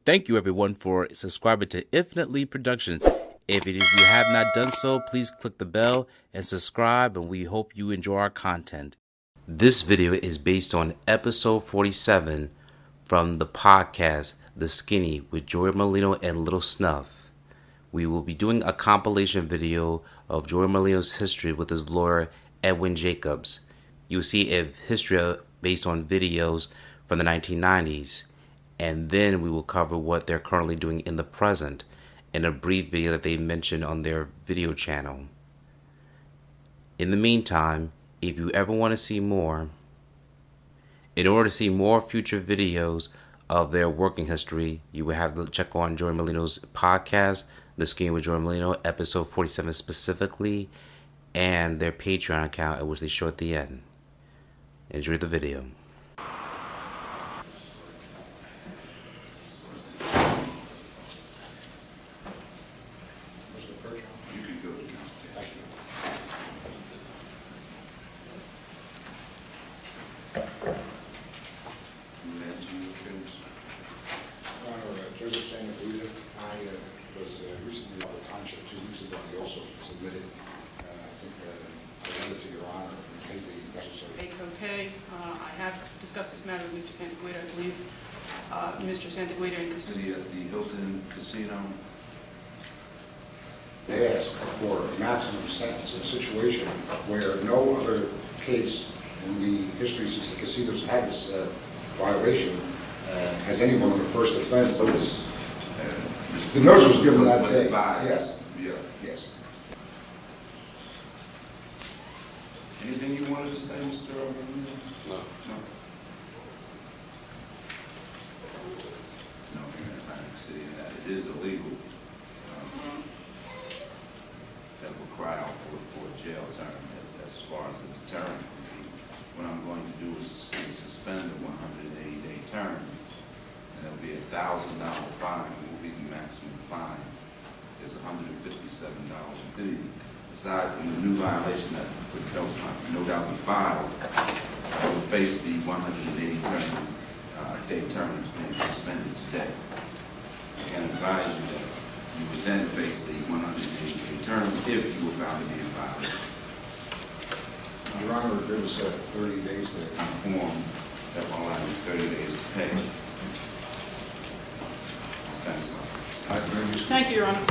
Thank you everyone for subscribing to Infinitely Productions. If you have not done so, please click the bell and subscribe, and we hope you enjoy our content. This video is based on episode 47 from the podcast The Skinny with Joy Merlino and Little Snuff. We will be doing a compilation video of Joy Merlino's history with his lawyer Edwin Jacobs. You'll see a history based on videos from the 1990s, and then we will cover what they're currently doing in the present in a brief video that they mentioned on their video channel. In the meantime, if you ever want to see more, in order to see more future videos of their working history, you will have to check on Joy Merlino's podcast, The Skinny with Joy Merlino, episode 47 specifically, and their Patreon account, at which they show at the end. Enjoy the video. Joseph Santaguida. I was recently out of the township 2 weeks ago. I also submitted, a letter to Your Honor and paid the necessary. Okay, I have discussed this matter with Mr. Santaguida. I believe Mr. Santaguida and Mr. At the Hilton Casino. They asked for a maximum sentence in a situation where no other case in the history since the casinos had this violation has anyone on the first offense. The notice was given that day. Yes. Yeah. Yes. Anything you wanted to say, Mr. Merlino? No. No. No, here in Atlantic City, that it is illegal. That will cry out for a jail term as far as a deterrent. What I'm going to do is suspend the 180-day term. And it'll be a $1,000 fine. It will be the maximum fine. There's $157 fee. Aside from the new violation that would no doubt be filed, I will face the 180-day term that's being suspended today. I can advise you that you would then face the 180-day term if you were found to be in violation. Your Honor, there was 30 days to Form that will allow you 30 days to pay. Thanks, sir. Thank you, Your Honor.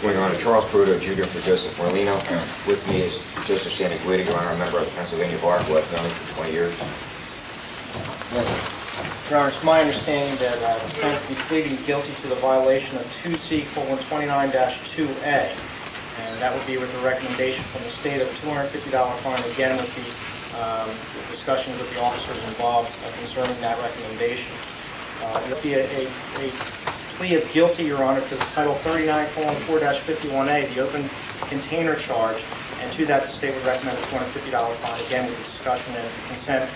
Your Honor, Charles Prudo, Jr. for Joseph Merlino. With me is Joseph Santaguida, Your Honor, a member of the Pennsylvania Bar, who I've known for 20 years. Your Honor, it's my understanding that the defense will be pleading guilty to the violation of 2C:29-2A, and that would be with the recommendation from the state of a $250 fine, again with the discussion with the officers involved concerning that recommendation. It would be a plea of guilty, Your Honor, to the Title 39:4-51A, the open container charge, and to that the state would recommend a $250 fine, again with the discussion and consent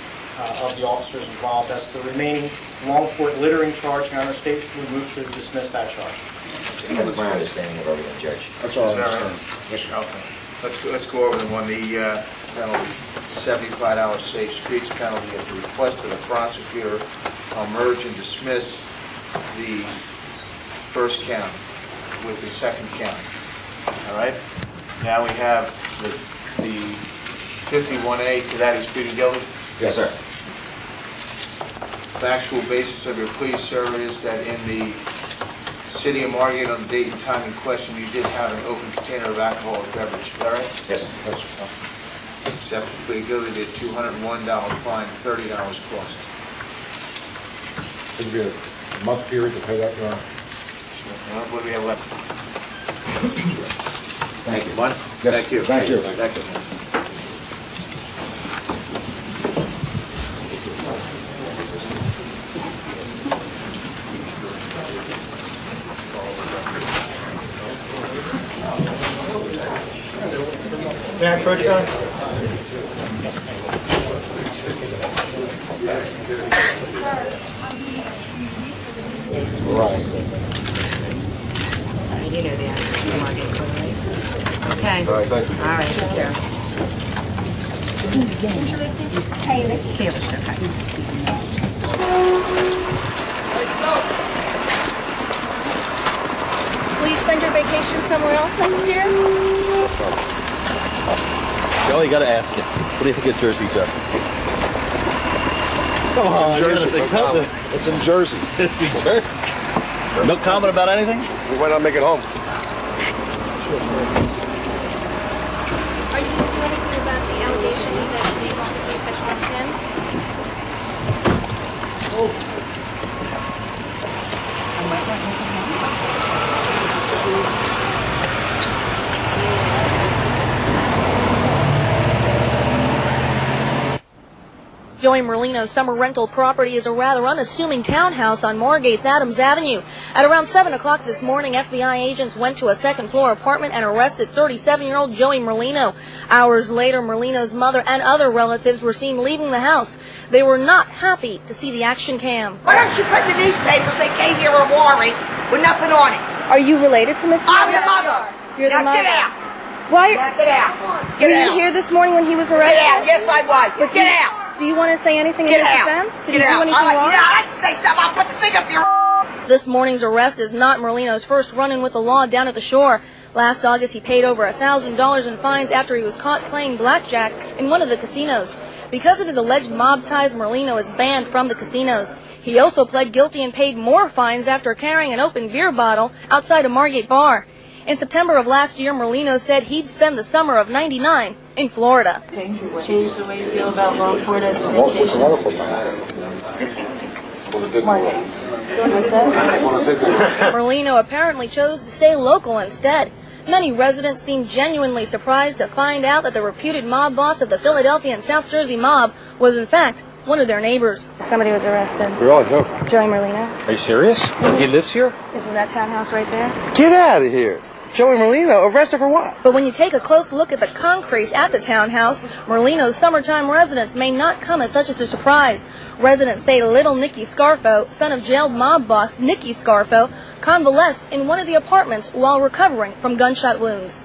of the officers involved. As to the remaining Longport littering charge, Your Honor, state would move to dismiss that charge. That's my understanding of everything, Judge. That's all I Sorry. understand. Okay. Let's go over the one. The penalty, $75 safe streets penalty at the request of the prosecutor. I'll merge and dismiss the first count with the second count. All right? Now we have the 51A. To that he's pleading guilty? Yes, sir. Factual basis of your plea, sir, is that in the city of Margate on the date and time in question, you did have an open container of alcoholic beverage. Is that right? Yes, sir. Except for plea guilty to $201 fine, $30 cost. It'll be a month period to pay that, Your Honor. What do we have left? Thank you. One? Yes. Thank you. Thank you. Thank you. May I approach, Your Honor? Right. You know the address you want to get code, right? Okay. All right, thank you. All right, take care. Kayla, Will you spend your vacation somewhere else next year? Joey, you gotta ask it. What do you think of Jersey Justice? Come on, It's in Jersey. you gotta think It's in Jersey. It's in Jersey. No comment about anything? We might not make it home. Are you going to do anything about the allegations that the officers had harmed him? Joey Merlino's summer rental property is a rather unassuming townhouse on Margate's Adams Avenue. At around 7 o'clock this morning, FBI agents went to a second-floor apartment and arrested 37-year-old Joey Merlino. Hours later, Merlino's mother and other relatives were seen leaving the house. They were not happy to see the action cam. Why don't you put the newspapers? They came here a warrant with nothing on it. Are you related to Mr. I'm the mother. You're the Now mother. get out. Why? Now get out. Were Get you out. here this morning when he was Get arrested? out. Yes, I was. But Get out. Do you want to say anything in Get his out. defense? Did Get you out. do anything wrong? Yeah, I'd say something. I'll put the thing up your This morning's arrest is not Merlino's first run-in with the law down at the shore. Last August, he paid over $1,000 in fines after he was caught playing blackjack in one of the casinos. Because of his alleged mob ties, Merlino is banned from the casinos. He also pled guilty and paid more fines after carrying an open beer bottle outside a Margate bar. In September of last year, Merlino said he'd spend the summer of ’99 in Florida. Change the way you feel about Longport as a It's a vacation. wonderful time. Merlino apparently chose to stay local instead. Many residents seemed genuinely surprised to find out that the reputed mob boss of the Philadelphia and South Jersey mob was in fact one of their neighbors. Somebody was arrested. Really? Who? Joey Merlino. Are you serious? He lives here? Isn't that townhouse right there? Get out of here. Joey Merlino, arrested for what? But when you take a close look at the concrete at the townhouse, Merlino's summertime residence may not come as such as a surprise. Residents say little Nicky Scarfo, son of jailed mob boss Nicky Scarfo, convalesced in one of the apartments while recovering from gunshot wounds.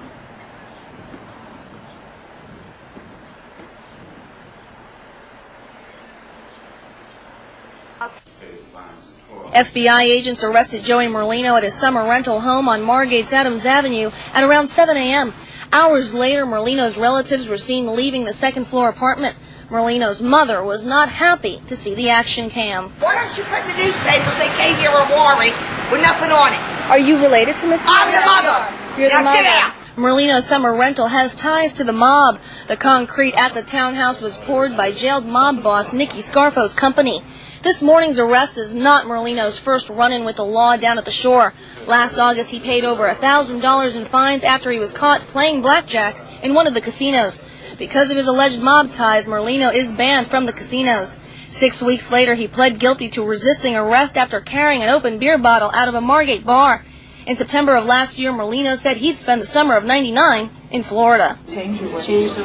FBI agents arrested Joey Merlino at his summer rental home on Margate's Adams Avenue at around 7 a.m. Hours later, Merlino's relatives were seen leaving the second-floor apartment. Merlino's mother was not happy to see the action cam. Why don't you put the newspapers? They came here a warrant with nothing on it. Are you related to Mr. I'm the mother. You're the Now mother. get out. Merlino's summer rental has ties to the mob. The concrete at the townhouse was poured by jailed mob boss Nicky Scarfo's company. This morning's arrest is not Merlino's first run-in with the law down at the shore. Last August, he paid over $1,000 in fines after he was caught playing blackjack in one of the casinos. Because of his alleged mob ties, Merlino is banned from the casinos. 6 weeks later, he pled guilty to resisting arrest after carrying an open beer bottle out of a Margate bar. In September of last year, Merlino said he'd spend the summer of '99 in Florida. Change the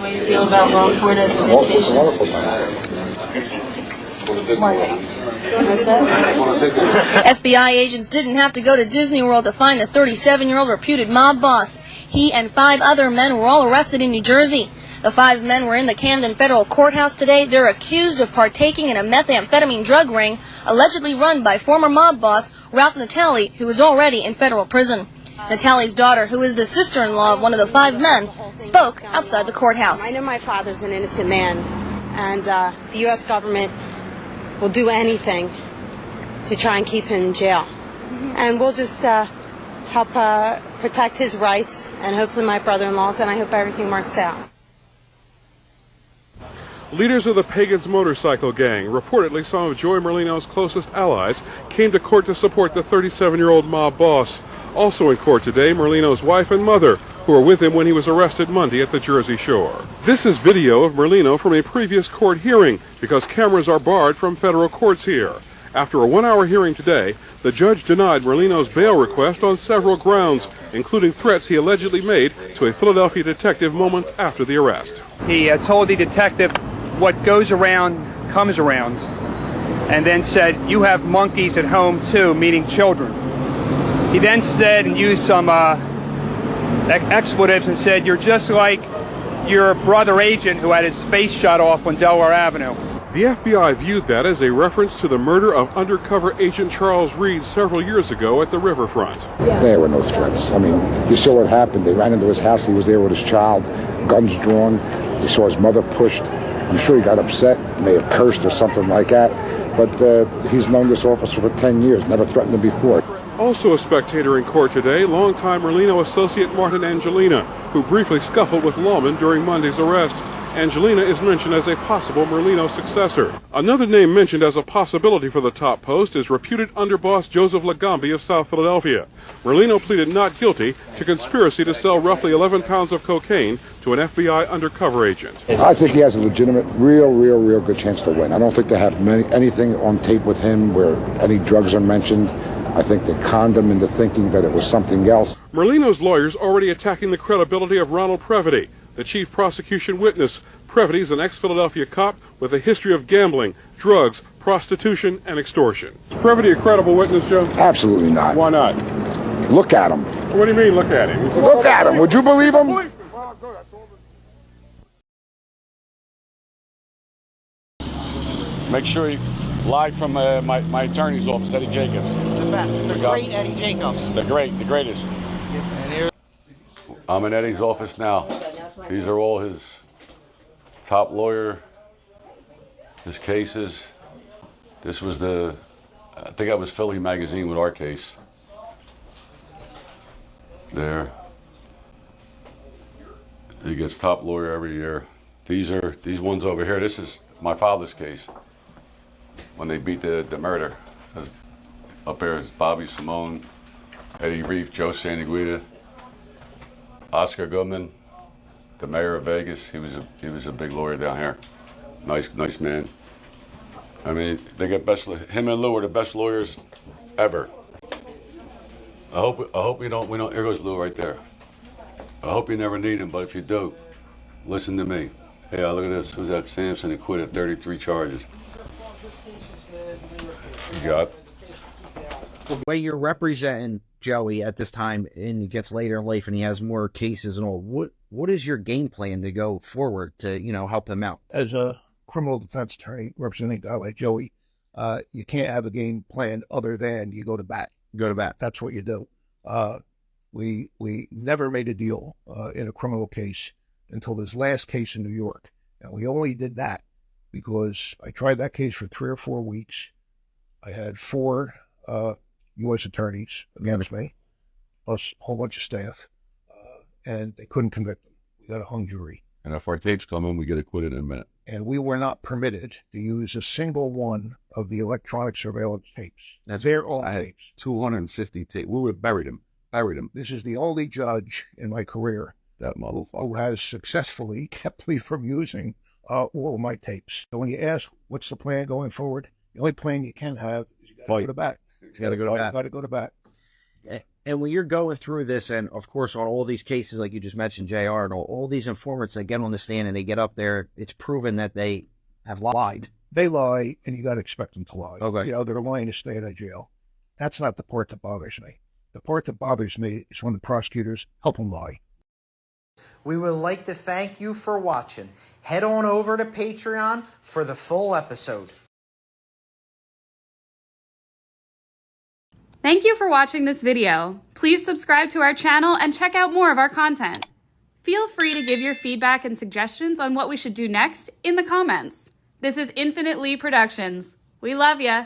way you feel about Longport as a It's a vacation. wonderful time. FBI agents didn't have to go to Disney World to find the 37-year-old reputed mob boss. He and 5 other men were all arrested in New Jersey. The 5 men were in the Camden Federal Courthouse today. They're accused of partaking in a methamphetamine drug ring allegedly run by former mob boss Ralph Natale, who is already in federal prison. Natale's daughter, who is the sister-in-law of one of the 5 men, spoke outside the courthouse. I know my father's an innocent man, and the U.S. government will do anything to try and keep him in jail. And we'll just help protect his rights, and hopefully my brother-in-law's, and I hope everything works out. Leaders of the Pagans motorcycle gang, reportedly some of Joey Merlino's closest allies, came to court to support the 37-year-old mob boss. Also in court today, Merlino's wife and mother, who were with him when he was arrested Monday at the Jersey Shore. This is video of Merlino from a previous court hearing, because cameras are barred from federal courts here. After a 1-hour hearing today, the judge denied Merlino's bail request on several grounds, including threats he allegedly made to a Philadelphia detective moments after the arrest. He told the detective, "What goes around comes around," and then said, "You have monkeys at home too," meaning children. He then said and used some expletives and said, "You're just like your brother agent who had his face shot off on Delaware Avenue." The FBI viewed that as a reference to the murder of undercover agent Charles Reed several years ago at the riverfront. There were no threats. I mean, you saw what happened. They ran into his house. He was there with his child, guns drawn. They saw his mother pushed. I'm sure he got upset, may have cursed or something like that. But he's known this officer for 10 years, never threatened him before. Also a spectator in court today, longtime Merlino associate Martin Angelina, who briefly scuffled with lawmen during Monday's arrest. Angelina is mentioned as a possible Merlino successor. Another name mentioned as a possibility for the top post is reputed underboss Joseph Lagambi of South Philadelphia. Merlino pleaded not guilty to conspiracy to sell roughly 11 pounds of cocaine to an FBI undercover agent. I think he has a legitimate, real good chance to win. I don't think they have anything on tape with him where any drugs are mentioned. I think they conned him into thinking that it was something else. Merlino's lawyers already attacking the credibility of Ronald Previty, the chief prosecution witness. Previty is an ex-Philadelphia cop with a history of gambling, drugs, prostitution, and extortion. Is Previty a credible witness, Joe? Absolutely not. Why not? Look at him. What do you mean, look at him? Look at him. Would you believe him? Make sure you live from my attorney's office, Eddie Jacobs. The best, the great Eddie Jacobs. The greatest. I'm in Eddie's office now. These are all his top lawyer, his cases. This was I think I was Philly Magazine with our case. There. He gets top lawyer every year. These ones over here, this is my father's case. When they beat the murder. Up there is Bobby Simone, Eddie Reef, Joe Santaguida, Oscar Goodman, the mayor of Vegas. He was a big lawyer down here. Nice man. I mean, they get him and Lou are the best lawyers ever. I hope we don't, here goes Lou right there. I hope you never need him, but if you do, listen to me. Hey, look at this. Who's that? Sampson acquitted 33 charges. You got The way you're representing Joey at this time, and it gets later in life, and he has more cases and all. What is your game plan to go forward to help him out? As a criminal defense attorney representing a guy like Joey, you can't have a game plan other than you go to bat. Go to bat. That's what you do. We never made a deal in a criminal case until this last case in New York. And we only did that because I tried that case for 3 or 4 weeks. I had 4 U.S. attorneys against me, plus a whole bunch of staff, and they couldn't convict them. We got a hung jury. And if our tapes come in, we get acquitted in a minute. And we were not permitted to use a single one of the electronic surveillance tapes. Their own tapes. 250 tapes. We would have buried them. This is the only judge in my career who has successfully kept me from using all of my tapes. So when you ask, what's the plan going forward? The only plan you can have is you got to go to bat. You got to go to bat. Got to go to bat. And when you're going through this, and of course on all these cases, like you just mentioned, JR, and all these informants that get on the stand and they get up there, it's proven that they have lied. They lie, and you got to expect them to lie. Okay. They're lying to stay out of jail. That's not the part that bothers me. The part that bothers me is when the prosecutors help them lie. We would like to thank you for watching. Head on over to Patreon for the full episode. Thank you for watching this video. Please subscribe to our channel and check out more of our content. Feel free to give your feedback and suggestions on what we should do next in the comments. This is Infinite Lee Productions. We love ya.